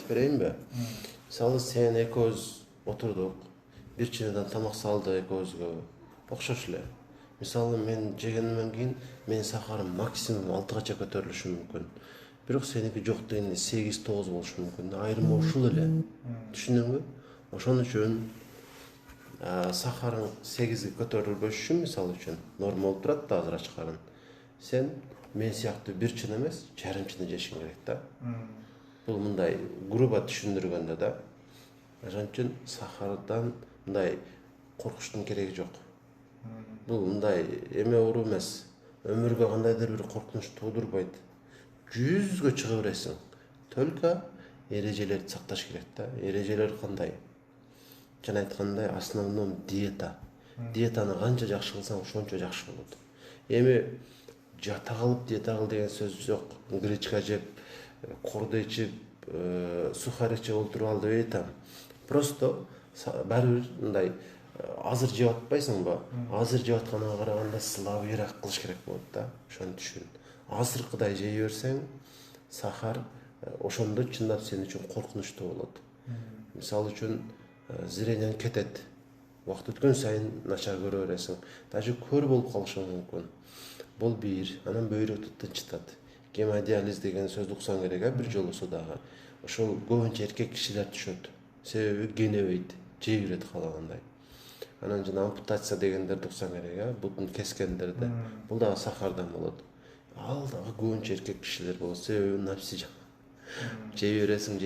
Берейинби? Мисалы сен экөөбүз отурдук, бир чыныдан тамак салды экөөбүзгө. Окшош эле. Мисалы мен жегенден кийин менин сахарым максимум 6-га көтөрүлүшү мүмкүн. Бирок сеники жок дегенде 8-9 болушу мүмкүн. Айырма ушул эле. Түшүнүңбү? Ошон үчүн сахарың 8-ге көтөрүлбөш үчүн, мисалы үчүн, норма болуп турат да азыр ачкарың. Сен мен сыяктуу бир чын эмес, жарым чын жешиң керек да. Бул мындай грубо түшүндүргөндө да. Ошон үчүн сахардан мындай коркуштун кереги жок. Бул мындай эме оору эмес. Өмүргө кандайдыр бир коркунуч туудурбайт. 100гө чыга бересиң. Только эрежелерди сакташ керек да. Эрежелер кандай? Жана айткандай, основном диета. Диетаны канча жакшы кылсаң, ошончо жакшы болот. Эми жата калып диета кыл деген сөз жок. Гречка жеп, кордой ичип, сухарик жеп отуруп ал деп айтам. Просто баары бир мындай азыр жеп атпайсыңбы? Азыр жеп атканга караганда слабыйраак кылыш керек болот да. Ошону түшүн. Азыркыдай жей берсең, сахар ошондо чындап сен үчүн коркунучтуу болот. Мисалы үчүн зрениең кетет. Убакыт өткөн сайын начар көрө бересиң. Даже көр болуп калышың мүмкүн. Бул бир. Анан бөйрөктү тынчытат. Гемодиализ деген сөздү уксаң керек, бир жолу судагы. Ошол көбүнчө эркек кишилер түшөт. Себеби кенебейт, жей берет каалагандай. Анан жана ампутация дегендерди уксаң керек, бутун кескендерди. Бул дагы сахардан болот. Ал дагы көбүнчө эркек кишилер болот. Себеби напси жак. Жей бересиң,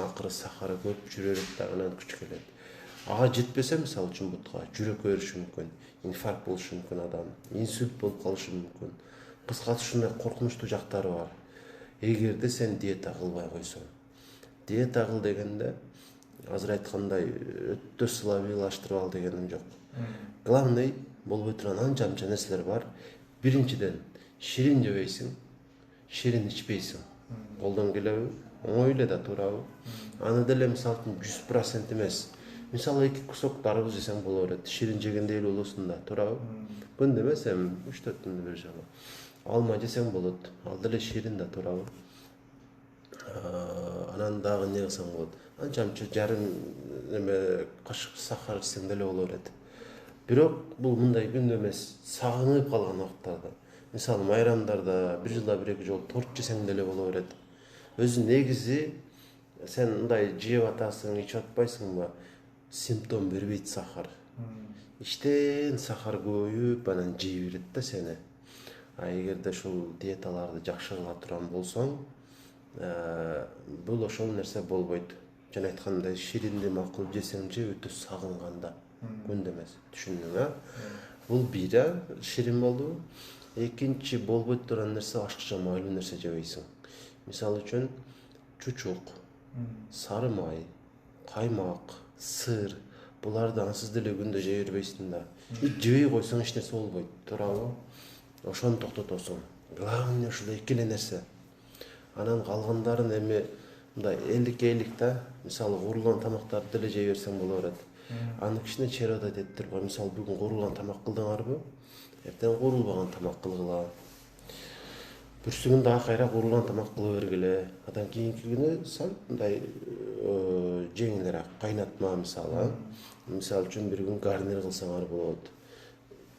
акыры сахары көп жүрө берет да, анан күч келет. Ага жетпесе, мисалы үчүн бутка жүрөккө бериши мүмкүн, инфаркт болушу мүмкүн адам, инсульт болуп калышы мүмкүн. Кыскасы ушундай коркунучтуу жактары бар. Эгерде сен диета кылбай койсоң. Диета кыл дегенде азыр айткандай өтө слабыйлаштырып ал дегеним жок. Главный болбой турган анча нерселер бар. Биринчиден, ширин жебейсиң, ширин ичпейсиң. Колдон келеби? Оңой эле да, туурабы? Аны деле мисалы үчүн 100% эмес. Мисалы 2 кусок дарбыз жесең боло берет. Ширин жегендей эле болосуң да, туурабы? Күндө эмес, эми 3-4 күндө бир жолу. Алма жесең болот. Ал деле ширин да, туурабы? Анан дагы эмне кылсаң болот? Анча жарым эме кашык сахар ичсең деле боло берет. Бирок бул мындай күндө эмес, сагынып калган убактарда. Мисалы майрамдарда бир жылда 1-2 жолу торт жесең деле боло берет. Өзү негизи сен мындай жеп атасың, ичип атпайсыңбы? Симптом бербейт сахар. Иштен сахар көбөйүп, анан жей берет да сени. А эгерде ушул диеталарды жакшы кыла турган болсоң, бул ошол нерсе болбойт. Жана айткандай, ширинди макул жесең өтө сагынганда, күндө эмес. Түшүндүң, Бул бир, ширин болду. Экинчи болбойт турган нерсе ашыкча майлуу нерсе жебейсиң. Мисалы үчүн чучук, сары май, каймак, сыр, буларды ансыз деле күндө жей бербейсиң да. Жебей койсоң эч нерсе болбойт, туурабы? Ошону токтотосуң. Главное ушул эки эле нерсе. Анан калгандарын эми мындай элдик да, мисалы куурулган тамактарды деле жей берсең боло берет. Аны кичине чередо этиптир го. Мисалы бүгүн куурулган тамак кылдыңарбы? Эртең куурулбаган тамак кылгыла. Бүрсү күн дагы кайра куурулган тамак кыла бергиле. Андан кийинки күнү сал мындай жеңилирээк кайнатма мисалы. Мисалы үчүн бир күн гарнир кылсаңар болот.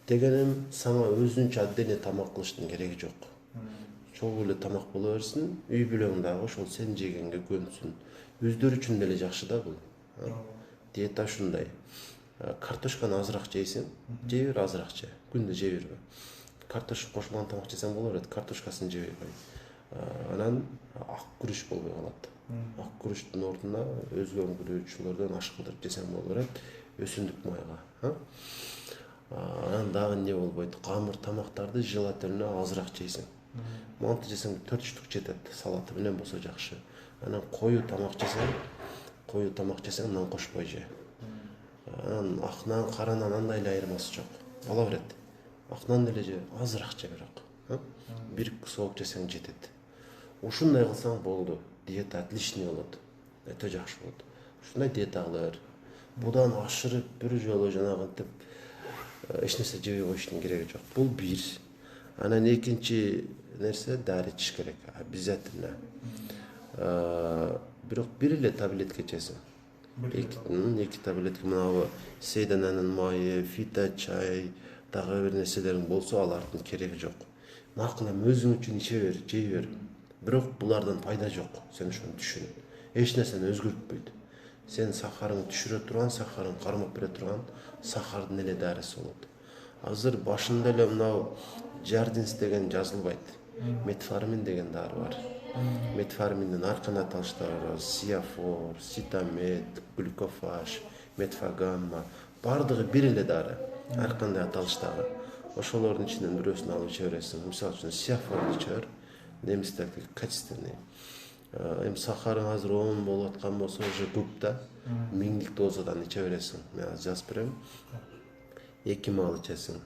Дегеним, сага өзүнчө отдельно тамак кылыштын кереги жок. Чогуу эле тамак боло берсин, үй бүлөң дагы ошол сен жегенге көнсүн. Өздөрү үчүн деле жакшы да бул. Диета ушундай. Картошканы азыраак жейсиң, жей бер азыраак же. Күндө жей бербе. Картошка кошулган тамак жесең боло берет, картошкасын жебей кой. Анан ак күрүч болбой калат. Ак күрүчтүн ордуна өзгө күрүчлөрдөн аш кылдырып жесең боло берет, өсүмдүк майга. Анан дагы эмне болбойт? Камыр тамактарды желательно азыраак жейсиң. Манты жесең 4 штук жетет, салаты менен болсо жакшы. Анан коюу тамак жесең нан кошпой же. Анан ак нан, кара нан андай эле айырмасы жок. Боло берет. Ак нан деле же, азыраак же бирок. 1 кусок жесең жетет. Ушундай кылсаң болду. Диета отличный болот. Өтө жакшы болот. Ушундай диета кыла бер. Будан ашырып бир жолу жанагынтип эч нерсе жебей коюштун кереги жок. Бул бир. Анан экинчи нерсе дары ичиш керек, обязательно. бирок бир эле таблетка ичесиң. Эки таблетка мына сейдананын майы, фита чай, дагы бир нерселериң болсо алардын кереги жок. Макул эми өзүң үчүн иче бер, жей бер. Бирок булардан пайда жок. Сен ошону түшүн. Эч нерсени өзгөртпөйт. Сен сахарың түшүрө турган, сахарың кармап бере турган сахардын эле дарысы болот. Азыр башында эле мынау Jardins деген жазылбайт. Метформин деген дары бар. Метформиндин ар кандай аталыштары бар. Сиафор, Ситамет, глюкофаж, метфагамма бардыгы бир эле дары. Ар кандай аталыштагы. Ошолордун ичинен бирөөсүн алып иче бересиң. Мисалы үчүн сиафорду иче бер. Немистердики качественный. Эми сахарың азыр 10 болуп аткан болсо уже көп да. 1000 дозадан иче бересиң. Мен азыр жазып берем. 2 маал ичесиң.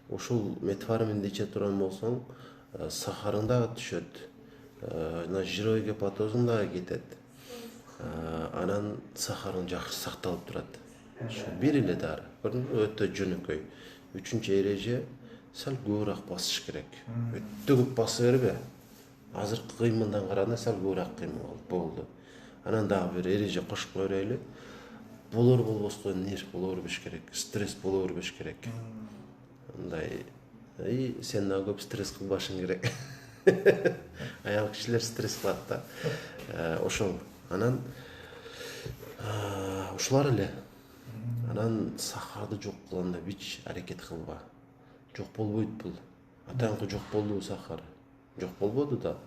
Ушул метформинди иче турган болсоң, сахарың дагы түшөт. Мына жировой гепатозуң дагы кетет. Анан сахарың жакшы сакталып турат. Ошо бир эле дары. Көрдүңбү? Өтө жөнөкөй. Үчүнчү эреже сал көбүрөөк басыш керек. Өтө көп баса бербе. Азыркы кыймылдан караганда сал көбүрөөк кыймыл болду. Анан дагы бир эреже кошуп кое берели. Болор болбостон нерв боло бербеш керек, стресс боло бербеш керек. Мындай сен дагы көп стресс кылбашың керек. Аял кишилер стресс кылат да. Ошол. Анан ушулар эле. Анан сахарды жок кылганда бич аракет кылба. Жок болбойт бул. Атаңкы жок болду сахар. Жок болбоду да.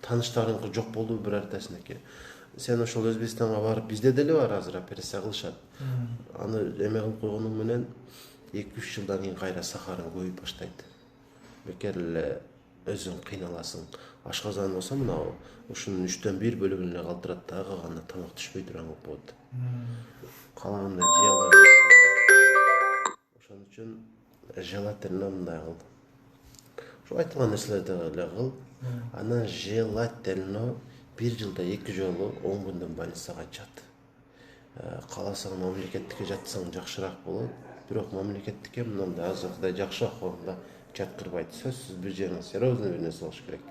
Тааныштарыңкы жок болду бир артасынеки. Сен ошол Өзбекстанга барып, бизде деле бар азыр операция кылышат. Аны эме кылып койгонуң менен 2-3 жылдан кийин кайра сахарың көбөйүп баштайт. Бекер эле өзүң кыйналасың. Ашказан болсо мына ушунун 3төн 1 бөлүгүн эле калтырат да, калганда тамак түшпөй турган болот. Калагандай жей албайсың. Ошон үчүн желательно мындай кыл. Ошо айтылган нерселерди эле кыл. Анан желательно 1 жылда 2 жолу 10 күндөн больницага жат. Кааласаң мамлекеттикке жатсаң жакшыраак болот. Бирок мамлекеттикке мындай азыркыдай жакшы акыбалда жаткырбайт. Сөзсүз бир жериң серьезный бир нерсе болуш керек.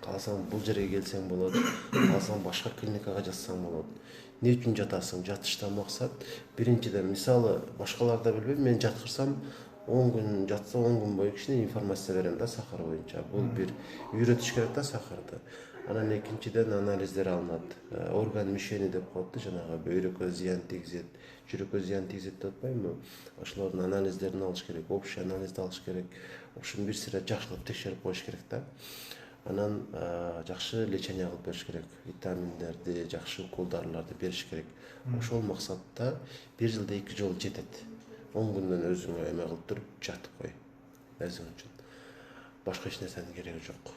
Кааласаң бул жерге келсең болот, кааласаң башка клиникага жатсаң болот. Не үчүн жатасың? Жатыштан максат биринчиден, мисалы башкаларда билбейм, мен жаткырсам 10 күн жатса 10 күн бою кичине информация берем да сахар боюнча. Бул бир үйрөтүш керек да сахарды. Анан экинчиден анализдер алынат. Орган мишени деп коет, жанагы бөйрөккө зыян тийгизет, жүрөккө зыян тийгизет деп атпаймынбы? Ошолордун анализдерин алыш керек, общий анализди алыш керек. Ошону бир сыйра жакшылап текшерип коюш керек да. Анан жакшы лечение кылып бериш керек. Витаминдерди, жакшы уколдарларды бериш керек. Ошол максатта 1 жылда 2 жолу жетет. 10 күндөн өзүңө эме кылып туруп жатып кой. Өзүң үчүн. Башка эч нерсенин кереги жок.